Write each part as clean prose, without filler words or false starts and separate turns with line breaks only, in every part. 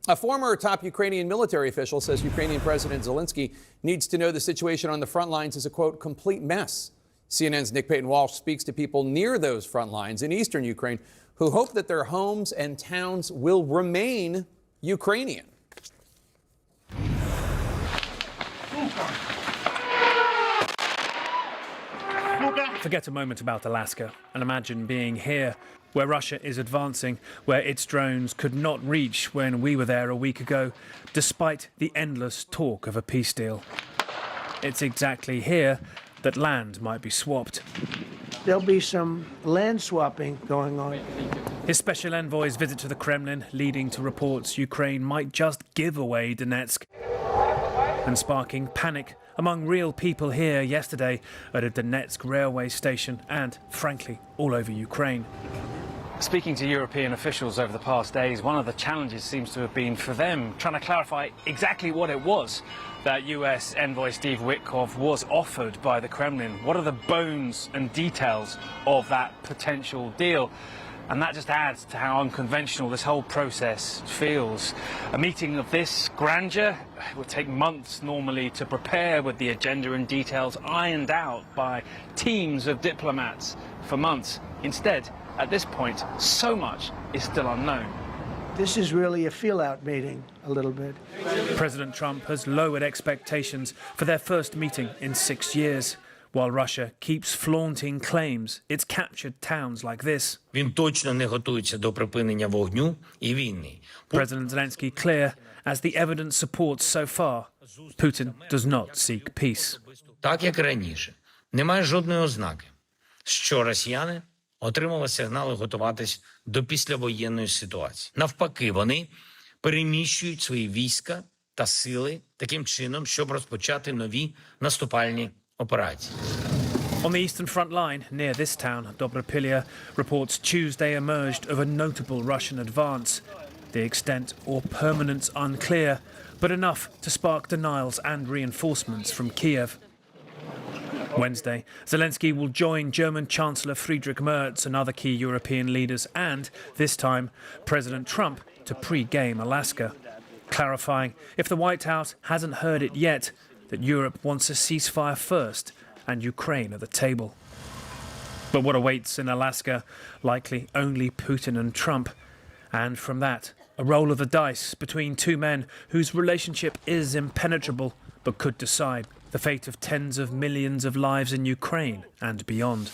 A former top Ukrainian military official says Ukrainian President Zelensky needs to know the situation on the front lines is a, quote, complete mess. CNN's Nick Payton-Walsh speaks to people near those front lines in eastern Ukraine who hope that their homes and towns will remain Ukrainian.
Forget a moment about Alaska and imagine being here, where Russia is advancing, where its drones could not reach when we were there a week ago, despite the endless talk of a peace deal. It's exactly here that land might be swapped.
There'll be some land swapping going on.
His special envoy's visit to the Kremlin leading to reports Ukraine might just give away Donetsk and sparking panic among real people here yesterday at a Donetsk railway station and, frankly, all over Ukraine. Speaking to European officials over the past days, one of the challenges seems to have been for them trying to clarify exactly what it was that US envoy Steve Witkoff was offered by the Kremlin. What are the bones and details of that potential deal? And that just adds to how unconventional this whole process feels. A meeting of this grandeur would take months normally to prepare, with the agenda and details ironed out by teams of diplomats for months. Instead, at this point, so much is still unknown.
This is really a feel-out meeting, a little bit.
President Trump has lowered expectations for their first meeting in 6 years, while Russia keeps flaunting claims it's captured towns like this.
Він точно не готується до припинення вогню і війни.
President Zelensky clear, as the evidence supports so far, Putin does not seek peace.
Так, як і раніше. Немає жодної ознаки, що росіяни отримали сигнали готуватись до післявоєнної ситуації. Навпаки, вони переміщують свої війська та сили таким чином, щоб розпочати нові наступальні операції.
On the eastern front line, near this town, Dobropilya, reports Tuesday emerged of a notable Russian advance. The extent or permanence unclear, but enough to spark denials and reinforcements from Kiev. Wednesday, Zelensky will join German Chancellor Friedrich Merz and other key European leaders and, this time, President Trump to pre-game Alaska, clarifying, if the White House hasn't heard it yet, that Europe wants a ceasefire first and Ukraine at the table. But what awaits in Alaska? Likely only Putin and Trump. And from that, a roll of the dice between two men whose relationship is impenetrable but could decide the fate of tens of millions of lives in Ukraine and beyond.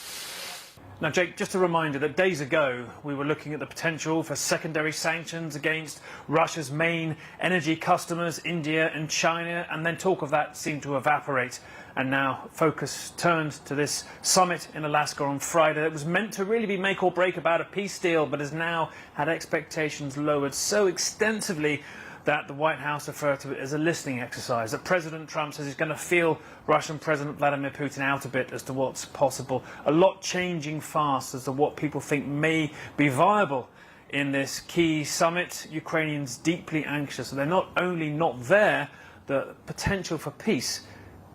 Now, Jake, just a reminder that days ago we were looking at the potential for secondary sanctions against Russia's main energy customers, India and China, and then talk of that seemed to evaporate. And now focus turned to this summit in Alaska on Friday. It was meant to really be make or break about a peace deal, but has now had expectations lowered so extensively that the White House referred to it as a listening exercise, that President Trump says he's going to feel Russian President Vladimir Putin out a bit as to what's possible. A lot changing fast as to what people think may be viable in this key summit. Ukrainians deeply anxious. They're not only not there, the potential for peace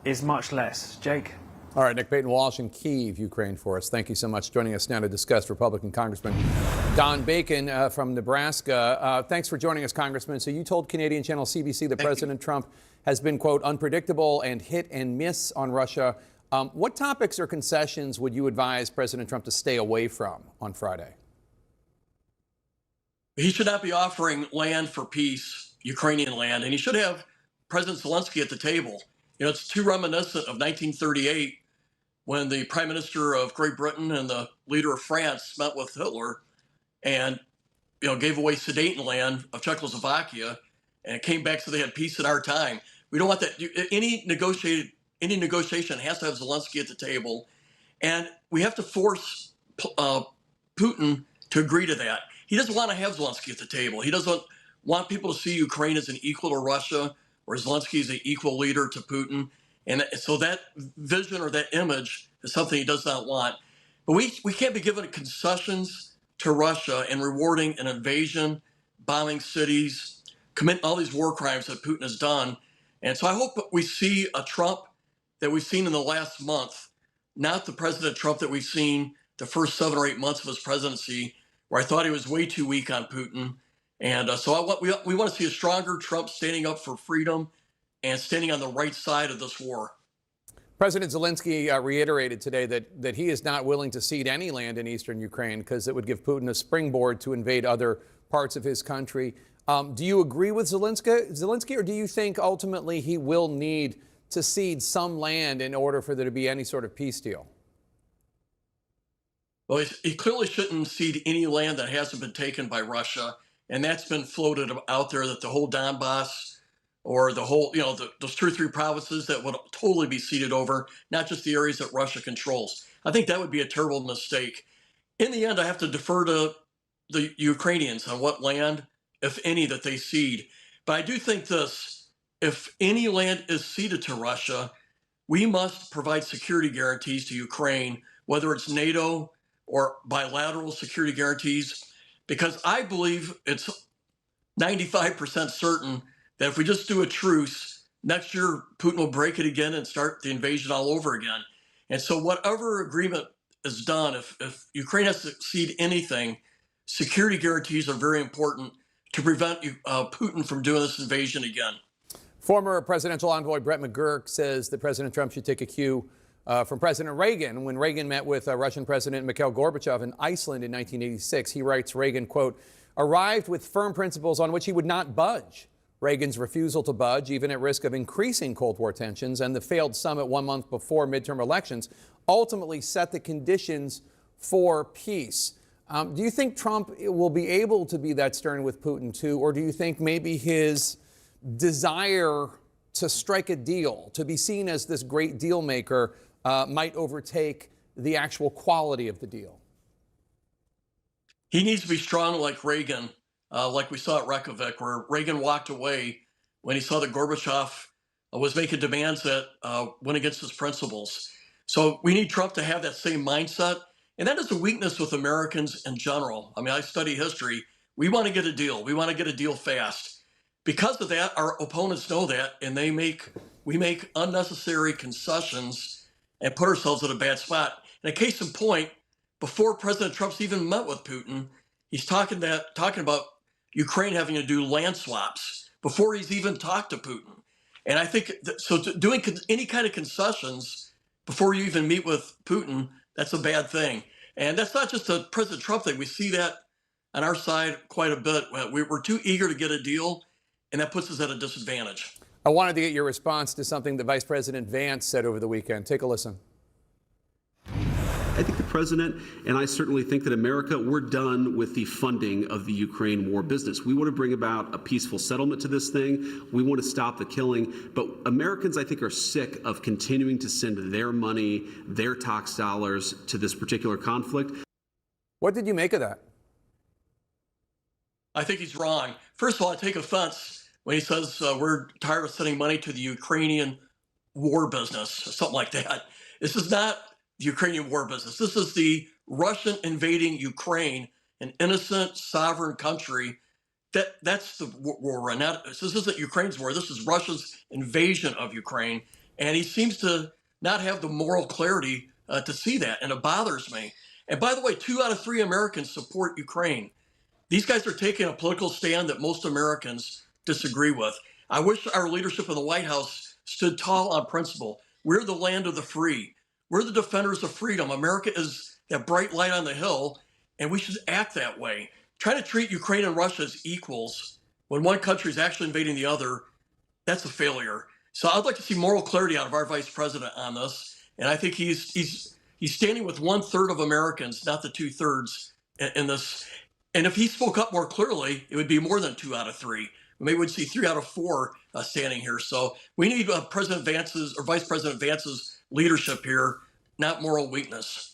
is much less. Jake?
All right, Nick Payton-Walsh in Kyiv, Ukraine for us. Thank you so much. Joining us now to discuss Republican Congressman Don Bacon from Nebraska. Thanks for joining us, Congressman. So you told Canadian channel CBC that President Trump has been, quote, unpredictable and hit and miss on Russia. What topics or concessions would you advise President Trump to stay away from on Friday?
He should not be offering land for peace, Ukrainian land, and he should have President Zelensky at the table. You know, it's too reminiscent of 1938 when the Prime Minister of Great Britain and the leader of France met with Hitler and, you know, gave away Sudetenland of Czechoslovakia and came back so they had peace in our time. We don't want that. Any negotiation has to have Zelensky at the table, and we have to force Putin to agree to that. He doesn't want to have Zelensky at the table. He doesn't want people to see Ukraine as an equal to Russia, or Zelensky is an equal leader to Putin. And so that vision or that image is something he does not want. But we can't be giving concessions to Russia and rewarding an invasion, bombing cities, commit all these war crimes that Putin has done. And so I hope we see a Trump that we've seen in the last month, not the President Trump that we've seen the first 7 or 8 months of his presidency, where I thought he was way too weak on Putin And so we want to see a stronger Trump standing up for freedom and standing on the right side of this war.
President Zelensky reiterated today that he is not willing to cede any land in eastern Ukraine because it would give Putin a springboard to invade other parts of his country. Do you agree with Zelensky, or do you think ultimately he will need to cede some land in order for there to be any sort of peace deal?
Well, he clearly shouldn't cede any land that hasn't been taken by Russia. And that's been floated out there, that the whole Donbass or the whole, those 2 or 3 provinces that would totally be ceded over, not just the areas that Russia controls. I think that would be a terrible mistake. In the end, I have to defer to the Ukrainians on what land, if any, that they cede. But I do think this: if any land is ceded to Russia, we must provide security guarantees to Ukraine, whether it's NATO or bilateral security guarantees, because I believe it's 95% certain that if we just do a truce, next year Putin will break it again and start the invasion all over again. And so whatever agreement is done, if Ukraine has to cede anything, security guarantees are very important to prevent Putin from doing this invasion again.
Former presidential envoy Brett McGurk says that President Trump should take a cue from President Reagan. When Reagan met with Russian President Mikhail Gorbachev in Iceland in 1986, he writes, Reagan, quote, arrived with firm principles on which he would not budge. Reagan's refusal to budge, even at risk of increasing Cold War tensions, and the failed summit 1 month before midterm elections ultimately set the conditions for peace. Do you think Trump will be able to be that stern with Putin too, or do you think maybe his desire to strike a deal, to be seen as this great deal maker, might overtake the actual quality of the deal?
He needs to be strong like Reagan, like we saw at Reykjavik, where Reagan walked away when he saw that Gorbachev was making demands that went against his principles. So we need Trump to have that same mindset. And that is a weakness with Americans in general. I mean, I study history. We want to get a deal. We want to get a deal fast. Because of that, our opponents know that, and we make unnecessary concessions and put ourselves in a bad spot. And a case in point, before President Trump's even met with Putin, he's talking about Ukraine having to do land swaps before he's even talked to Putin. And I think doing any kind of concessions before you even meet with Putin, that's a bad thing. And that's not just a President Trump thing. We see that on our side quite a bit. We're too eager to get a deal, and that puts us at a disadvantage.
I wanted to get your response to something that Vice President Vance said over the weekend. Take a listen.
I think the president, and I certainly think that America, we're done with the funding of the Ukraine war business. We want to bring about a peaceful settlement to this thing. We want to stop the killing. But Americans, I think, are sick of continuing to send their money, their tax dollars to this particular conflict.
What did you make of that?
I think he's wrong. First of all, I take offense when he says we're tired of sending money to the Ukrainian war business, or something like that. This is not the Ukrainian war business. This is the Russian invading Ukraine, an innocent sovereign country. That's the war right now. This isn't Ukraine's war. This is Russia's invasion of Ukraine. And he seems to not have the moral clarity to see that. And it bothers me. And by the way, 2 out of 3 Americans support Ukraine. These guys are taking a political stand that most Americans disagree with. I wish our leadership in the White House stood tall on principle. We're the land of the free. We're the defenders of freedom. America is that bright light on the hill, and we should act that way. Trying to treat Ukraine and Russia as equals when one country is actually invading the other, that's a failure. So I'd like to see moral clarity out of our vice president on this. And I think he's standing with 1/3 of Americans, not the 2/3 in this. And if he spoke up more clearly, it would be more than 2 out of 3. Maybe we'd see 3 out of 4 standing here. So we need President Vance's or Vice President Vance's leadership here, not moral weakness.